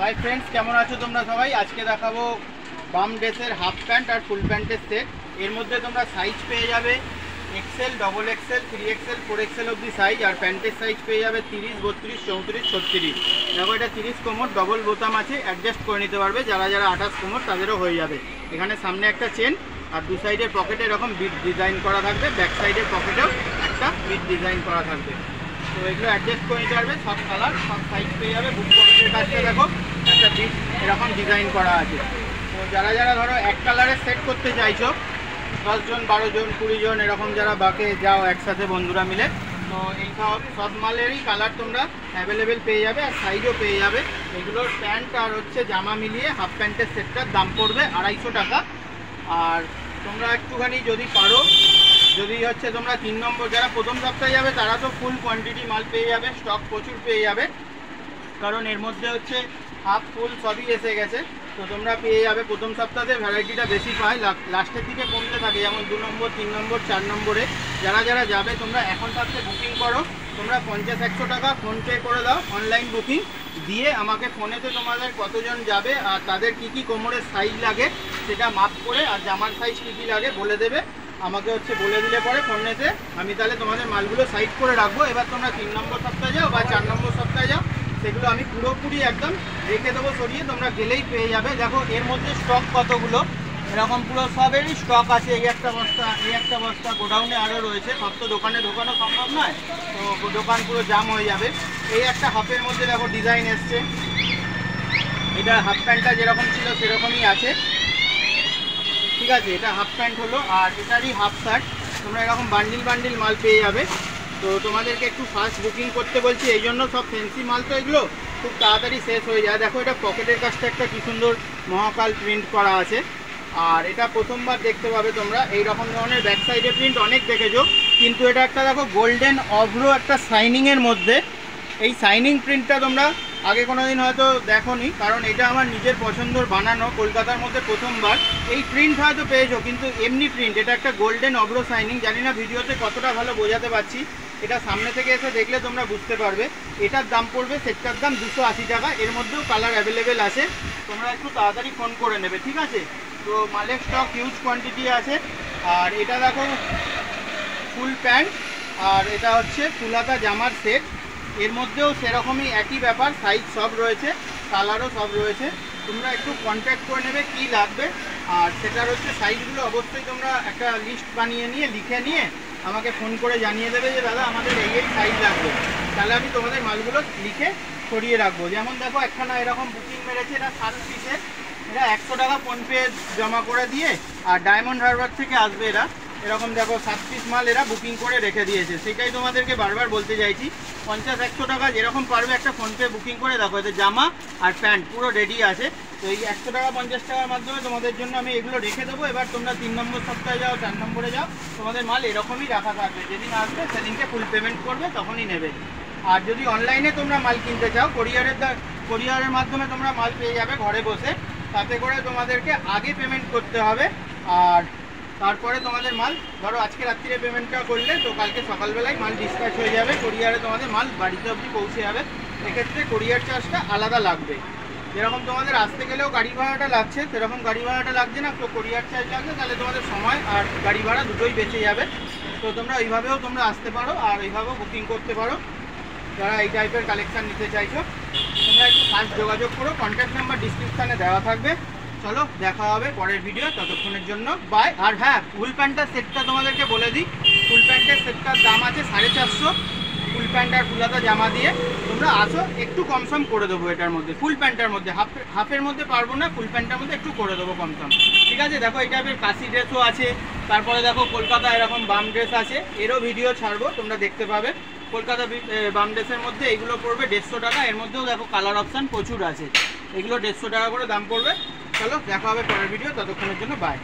Hi friends केमन आछो तोमरा सबाई। आज के देखाबो बाम ड्रेसर हाफ पैंट और फुल पैंटर सेट। एर मध्य तोमरा साइज पेये जाबे XL, double XL, 3XL, 4XL अब्दि साइज और पैंटर साइज पेये जाबे 30, 32, 34, 36। देखो এটা 30 কোমর, डबल बोताम आछे, एडजस्ट करे निते पारबे। যারা যারা 28 কোমর তাদেরও হয়ে যাবে। এখানে সামনে একটা চেন और दु साइडের पकेटे एरकम বিট डिजाइन करा থাকবে, बैक साइडের पकेटेও একটা বিট डिजाइन करा থাকবে। तो एगुलो एडजस्ट करे निते पारबे। सब कलर सब साइज पेये जाबे। बुक पकेटेर काछे देखो একটা বিট এরকম ডিজাइन करा আছে। तो যারা যারা ধরো এক কালারের সেট করতে চাইছো 10 জন 12 জন 20 জন এরকম যারা বাকে যাও একসাথে বন্ধুরা মিলে, তো এই সব মালেরই কালার তোমরা অ্যাভেলেবেল পেয়ে যাবে আর সাইজও পেয়ে যাবে। এগুলোর প্যান্ট আর হচ্ছে জামা মিলিয়ে হাফ প্যান্টের সেটটার দাম পড়বে 250 টাকা। আর তোমরা একটুখানি যদি পারো, যদি হচ্ছে তোমরা 3 নম্বর যারা প্রথম সপ্তাহে যাবে তারা তো ফুল কোয়ান্টিটি মাল পেয়ে যাবে, স্টক প্রচুর পেয়ে যাবে, কারণ এর মধ্যে হচ্ছে হাফ ফুল সবই এসে গেছে। তো তোমরা পেয়ে যাবে প্রথম সপ্তাহে ভ্যারাইটিটা বেশি পাই, লাস্টের দিকে কমতে থাকে, যেমন 2 নম্বর 3 নম্বর 4 নম্বরে। যারা যারা যাবে তোমরা এখন থাকতে বুকিং করো। তোমরা 50-100 টাকা ফোনপে করে দাও, অনলাইন বুকিং দিয়ে আমাকে ফোনেতে তোমাদের কতজন যাবে আর তাদের কি কি কোমরের সাইজ লাগে সেটা মাপ করে আর জামার সাইজ কী কী লাগে বলে দেবে। আমাকে হচ্ছে বলে দিলে পরে ফোনেতে আমি তাহলে তোমাদের মালগুলো সাইড করে রাখবো। এবার তোমরা 3 নম্বর সপ্তাহে যাও বা 4 নম্বর সপ্তাহে যাও, সেগুলো আমি পুরোপুরি একদম রেখে দেবো সরিয়ে, তোমরা গেলেই পেয়ে যাবে। দেখো এর মধ্যে স্টক কতগুলো এরকম পুরো সবেরই স্টক আছে। এই একটা বস্তা গোডাউনে আরও রয়েছে, সব তো দোকানে ঢোকানো সম্ভব নয়, তো দোকান পুরো জাম হয়ে যাবে। এই একটা হাফের মধ্যে দেখো ডিজাইন এসছে, এটা হাফ প্যান্টটা যেরকম ছিল সেরকমই আছে, ঠিক আছে। এটা হাফ প্যান্ট হলো আর এটারই হাফ শার্ট। তোমরা এরকম বান্ডিল বান্ডিল মাল পেয়ে যাবে। তো তোমাদেরকে একটু ফাস্ট বুকিং করতে বলছি, এই জন্য সব ফ্যান্সি মাল তো এগুলো খুব তাড়াতাড়ি শেষ হয়ে যায়। দেখো এটা পকেটের কাজটা একটা কি সুন্দর মহাকাল প্রিন্ট করা আছে, আর এটা প্রথমবার দেখতে পাবে তোমরা। এই রকম ধরনের ব্যাক সাইডে প্রিন্ট অনেক দেখেছো, কিন্তু এটা একটা দেখো গোল্ডেন অভ্র একটা শাইনিংয়ের মধ্যে। এই শাইনিং প্রিন্টটা তোমরা আগে কোনো দিন হয়তো দেখোনি, কারণ এটা আমার নিজের পছন্দর বানানো, কলকাতার মধ্যে প্রথমবার। এই প্রিন্ট হয়তো পেয়েছো, কিন্তু এমনি প্রিন্ট, এটা একটা গোল্ডেন অভ্র শাইনিং। জানি না ভিডিওতে কতটা ভালো বোঝাতে পারছি, এটা সামনে থেকে এসে দেখলে তোমরা বুঝতে পারবে। এটার দাম পড়বে, সেটটার দাম 280 টাকা। এর মধ্যেও কালার অ্যাভেলেবেল আছে, তোমরা একটু তাড়াতাড়ি ফোন করে নেবে, ঠিক আছে। তো মালের স্টক হিউজ কোয়ান্টিটি আছে। আর এটা দেখো ফুল প্যান্ট আর এটা হচ্ছে ফুলাতা জামার সেট। এর মধ্যেও সেরকমই একই ব্যাপার, সাইজ সব রয়েছে, কালারও সব রয়েছে। তোমরা একটু কন্ট্যাক্ট করে নেবে কী লাগবে, আর সেটার হচ্ছে সাইজগুলো অবশ্যই তোমরা একটা লিস্ট বানিয়ে নিয়ে লিখে নিয়ে আমাকে ফোন করে জানিয়ে দেবে যে দাদা আমাদের এই সাইজ লাগবে, তাহলে আমি তোমাদের মালগুলো লিখে সরিয়ে রাখবো। যেমন দেখো একখানা এরকম বুকিং মেরেছে, এটা 7 পিসের, এটা 100 টাকা ফোনপে জমা করে দিয়ে, আর ডায়মন্ড হারবার থেকে আসবে এরা। এরকম দেখো 7 পিস মাল এরা বুকিং করে রেখে দিয়েছে। সেটাই তোমাদেরকে বারবার বলতে চাইছি, 50-100 টাকা যেরকম পারবে একটা ফোনপে বুকিং করে দেখো, এতে জামা আর প্যান্ট পুরো রেডি আছে। তো এই 100 টাকা 50 টাকার মাধ্যমে তোমাদের জন্য আমি এগুলো রেখে দেবো। এবার তোমরা 3 নম্বর সপ্তাহে যাও, 4 নম্বরে যাও, তোমাদের মাল এরকমই রাখা থাকবে। যেদিন আসবে সেদিনকে ফুল পেমেন্ট করবে, তখনই নেবে। আর যদি অনলাইনে তোমরা মাল কিনতে চাও, কোরিয়ারের মাধ্যমে তোমরা মাল পেয়ে যাবে ঘরে বসে। তাতে করে তোমাদেরকে আগে পেমেন্ট করতে হবে, আর তারপরে তোমাদের মাল ধরো আজকে রাত্রিরে পেমেন্টটা করলে তো কালকে সকালবেলায় মাল ডিসপ্যাচ হয়ে যাবে, কোরিয়ারে তোমাদের মাল বাড়িতে অবধি পৌঁছে যাবে। এক্ষেত্রে কোরিয়ার চার্জটা আলাদা লাগবে। যেরকম তোমাদের আসতে গেলেও গাড়ি ভাড়াটা লাগছে, সেরকম গাড়ি ভাড়াটা লাগছে না, তো কোরিয়ার চার্জ লাগবে, তাহলে তোমাদের সময় আর গাড়ি ভাড়া দুটোই বেঁচে যাবে। তো তোমরা ওইভাবেও তোমরা আসতে পারো আর ওইভাবেও বুকিং করতে পারো। যারা এই টাইপের কালেকশান নিতে চাইছো তোমরা একটু ফাস্ট যোগাযোগ করো, কন্ট্যাক্ট নাম্বার ডিসক্রিপশানে দেওয়া থাকবে। চলো দেখা হবে পরের ভিডিও, ততক্ষণের জন্য বাই। আর হ্যাঁ, ফুল প্যান্টের সেটটা তোমাদেরকে বলে দিই, ফুল প্যান্টের সেটটার দাম আছে 450। ফুল প্যান্ট আর ফুলাতা জামা দিয়ে তোমরা আসো, একটু কম সম করে দেবো এটার মধ্যে। ফুল প্যান্টের মধ্যে হাফের মধ্যে পারবো না, ফুল প্যান্টের মধ্যে একটু করে দেবো কম সম, ঠিক আছে। দেখো এই টাইপের কাশি ড্রেসও আছে, তারপরে দেখো কলকাতা এরকম বাম ড্রেস আছে, এরও ভিডিও ছাড়বো, তোমরা দেখতে পাবে। কলকাতা বাম ড্রেসের মধ্যে এগুলো পড়বে 150 টাকা। এর মধ্যেও দেখো কালার অপশান প্রচুর আছে, এগুলো 150 টাকা করে দাম পড়বে। চলো দেখা হবে পরের ভিডিও, ততক্ষণের জন্য বাই।